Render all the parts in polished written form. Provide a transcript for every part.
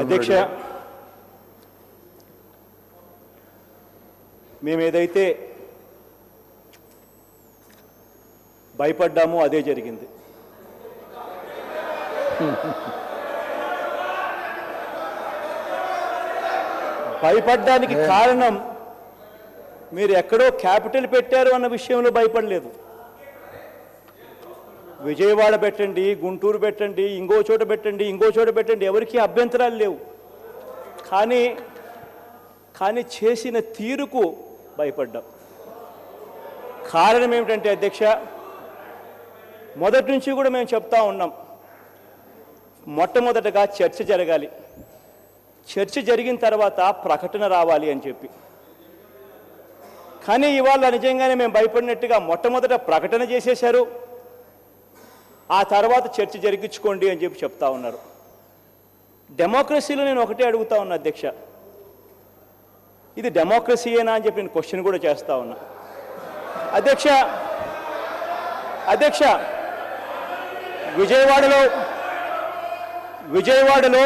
అధ్యక్ష, మేము ఏదైతే భయపడ్డామో అదే జరిగింది. భయపడ్డానికి కారణం మీరు ఎక్కడో క్యాపిటల్ పెట్టారు అన్న విషయంలో భయపడలేదు. విజయవాడ పెట్టండి, గుంటూరు పెట్టండి, ఇంకో చోట పెట్టండి, ఇంకో చోట పెట్టండి, ఎవరికీ అభ్యంతరాలు లేవు. కానీ చేసిన తీరుకు భయపడ్డాం. కారణం ఏమిటంటే అధ్యక్ష, మొదటి నుంచి కూడా మేము చెప్తా ఉన్నాం, మొట్టమొదటగా చర్చ జరగాలి, చర్చ జరిగిన తర్వాత ప్రకటన రావాలి అని చెప్పి. కానీ ఇవాళ నిజంగానే మేము భయపడినట్టుగా మొట్టమొదట ప్రకటన చేసేశారు, ఆ తర్వాత చర్చ జరిగించుకోండి అని చెప్పి చెప్తా ఉన్నారు. డెమోక్రసీలో నేను ఒకటే అడుగుతా ఉన్నా అధ్యక్ష, ఇది డెమోక్రసీయేనా అని చెప్పి నేను క్వశ్చన్ కూడా చేస్తా ఉన్నా. అధ్యక్ష విజయవాడలో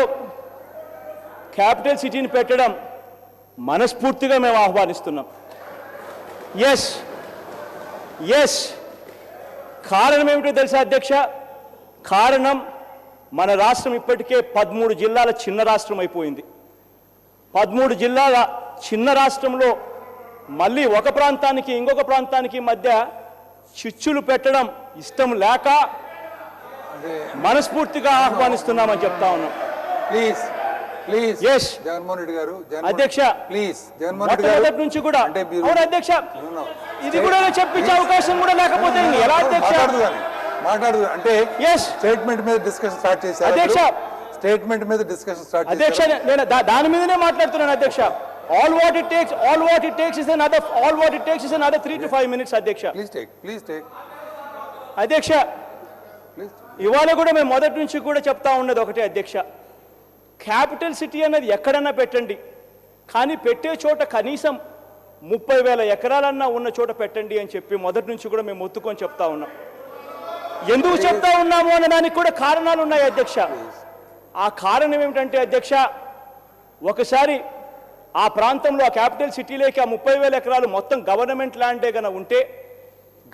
క్యాపిటల్ సిటీని పెట్టడం మనస్ఫూర్తిగా మేము ఆహ్వానిస్తున్నాం. ఎస్ కారణం ఏమిటో తెలుసా అధ్యక్ష? కారణం మన రాష్ట్రం ఇప్పటికే 13 జిల్లాల చిన్న రాష్ట్రం అయిపోయింది. 13 జిల్లాల చిన్న రాష్ట్రంలో మళ్ళీ ఒక ప్రాంతానికి ఇంకొక ప్రాంతానికి మధ్య చిచ్చులు పెట్టడం ఇష్టం లేక మనస్ఫూర్తిగా ఆహ్వానిస్తున్నామని చెప్తా ఉన్నాం. అధ్యక్ష, మొట్టమొదటి నుంచి కూడా అధ్యక్ష ఇది కూడా చెప్పించే అవకాశం కూడా లేకపోతే ఎలా అధ్యక్ష? మాట్లాడదు అంటే స్టేట్మెంట్ మీద డిస్కషన్ స్టార్ట్ చేశారు అధ్యక్ష. స్టేట్మెంట్ మీద డిస్కషన్ స్టార్ట్ చేశారు అధ్యక్ష. నేను దాని మీదనే మాట్లాడుతున్నాను అధ్యక్ష. all what it takes is another 3 to 5 minutes అధ్యక్ష. ప్లీజ్ టేక్ అధ్యక్ష, ఇవాళ కూడా మేము మొదటి నుంచి కూడా చెప్తా ఉన్నది ఒకటే అధ్యక్ష, క్యాపిటల్ సిటీ అనేది ఎక్కడన్నా పెట్టండి, కానీ పెట్టే చోట కనీసం 30,000 ఎకరాలన్నా ఉన్న చోట పెట్టండి అని చెప్పి మొదటి నుంచి కూడా మేము మొత్తుకొని చెప్తా ఉన్నాం. ఎందుకు చెప్తా ఉన్నాము అనడానికి కూడా కారణాలు ఉన్నాయి అధ్యక్ష. ఆ కారణం ఏమిటంటే అధ్యక్ష, ఒకసారి ఆ ప్రాంతంలో ఆ క్యాపిటల్ సిటీలోకి ఆ 30,000 ఎకరాలు మొత్తం గవర్నమెంట్ ల్యాండే కనుక ఉంటే,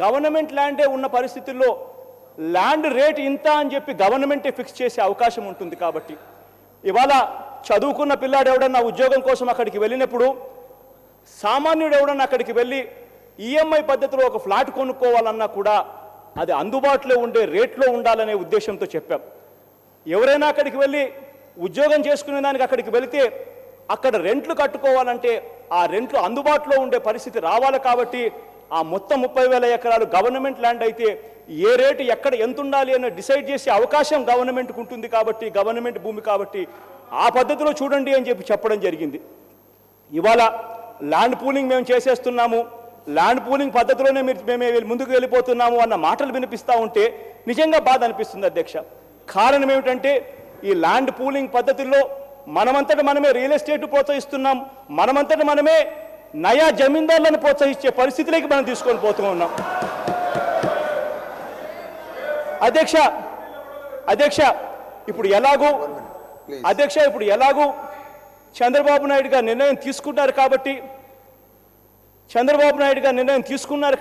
గవర్నమెంట్ ల్యాండే ఉన్న పరిస్థితుల్లో ల్యాండ్ రేట్ ఇంత అని చెప్పి గవర్నమెంటే ఫిక్స్ చేసే అవకాశం ఉంటుంది. కాబట్టి ఇవాళ చదువుకున్న పిల్లాడు ఎవడన్నా ఉద్యోగం కోసం అక్కడికి వెళ్ళినప్పుడు, సామాన్యుడు ఎవడన్నా అక్కడికి వెళ్ళి ఈఎంఐ పద్ధతిలో ఒక ఫ్లాట్ కొనుక్కోవాలన్నా కూడా అది అందుబాటులో ఉండే రేట్లో ఉండాలనే ఉద్దేశంతో చెప్పాం. ఎవరైనా అక్కడికి వెళ్ళి ఉద్యోగం చేసుకునే దానికి అక్కడికి వెళితే అక్కడ రెంట్లు కట్టుకోవాలంటే ఆ రెంట్లు అందుబాటులో ఉండే పరిస్థితి రావాలి. కాబట్టి ఆ మొత్తం 30,000 ఎకరాలు గవర్నమెంట్ ల్యాండ్ అయితే ఏ రేటు ఎక్కడ ఎంత ఉండాలి అని డిసైడ్ చేసే అవకాశం గవర్నమెంట్కి ఉంటుంది. కాబట్టి గవర్నమెంట్ భూమి కాబట్టి ఆ పద్ధతిలో చూడండి అని చెప్పి చెప్పడం జరిగింది. ఇవాళ ల్యాండ్ పూలింగ్ మేము చేసేస్తున్నాము, ల్యాండ్ పూలింగ్ పద్ధతిలోనే మేము ముందుకు వెళ్ళిపోతున్నాము అన్న మాటలు వినిపిస్తూ ఉంటే నిజంగా బాధ అనిపిస్తుంది అధ్యక్ష. కారణం ఏమిటంటే, ఈ ల్యాండ్ పూలింగ్ పద్ధతుల్లో మనమంతట మనమే రియల్ ఎస్టేట్ ప్రోత్సహిస్తున్నాం, మనమంతట మనమే నయా జమీందారులను ప్రోత్సహించే పరిస్థితిలోకి మనం తీసుకొని పోతూ ఉన్నాం. అధ్యక్ష ఇప్పుడు ఎలాగూ చంద్రబాబు నాయుడు గారు నిర్ణయం తీసుకున్నారు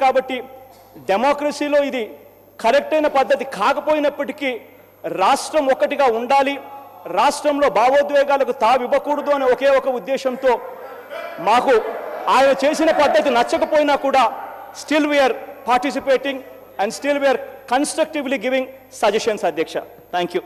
కాబట్టి డెమోక్రసీలో ఇది కరెక్ట్ అయిన పద్ధతి కాకపోయినప్పటికీ రాష్ట్రం ఒక్కటిగా ఉండాలి, రాష్ట్రంలో భావోద్వేగాలకు తావివ్వకూడదు అనే ఒకే ఒక ఉద్దేశంతో మాకు ఆయన చేసిన పద్ధతి నచ్చకపోయినా కూడా still we're participating and still we're constructively giving suggestions అధ్యక్ష. Thank you.